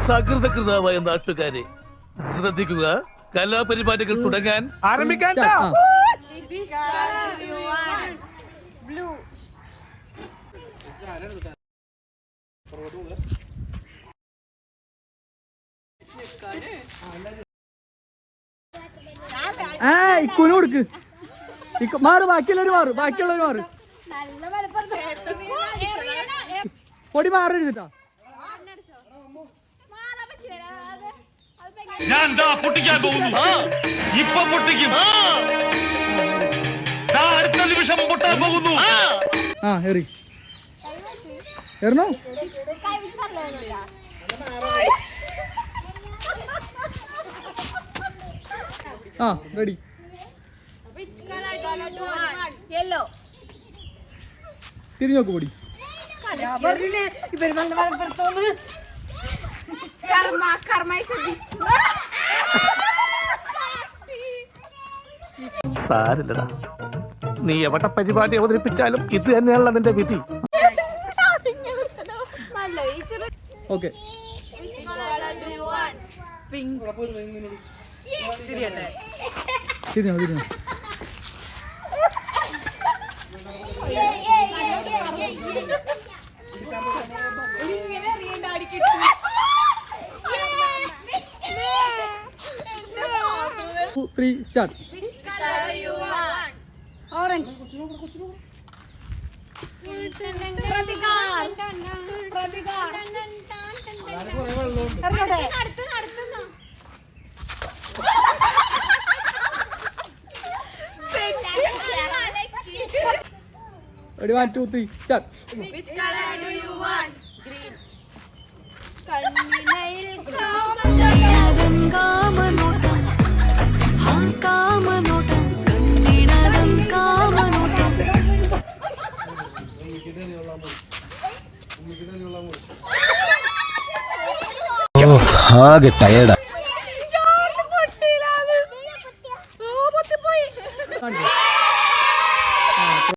സകൃതകൃതാവായ നാട്ടുകാരെ ശ്രദ്ധിക്കുക, കലാപരിപാടികൾ തുടങ്ങാൻ ആരംഭിക്കാൻ. ഇക്കുന് കൊടുക്ക്, മാറ്, ബാക്കിയുള്ളവര് മാറ് പൊടി മാറരുതിട്ടാ. ഞാൻ പൊട്ടിക്കാൻ പോകുന്നു, ഇപ്പൊ പൊട്ടിക്കും, അടുത്ത നിമിഷം പൊട്ടാൻ പോകുന്നു. എറിഞ്ഞോ? റെഡി. തിരിഞ്ഞോക്ക് പൊടി. സാരില്ലടാ, നീ എവിടെ പരിപാടി അവതരിപ്പിച്ചാലും ഇത് തന്നെയാണല്ലോ നിന്റെ വിധി. Okay, തിരിഞ്ഞോ. Three, start. Which color you want? Orange. Ready, 1, 2, 3, start. Which color do you want? Green. ആകെ ടയർഡാ.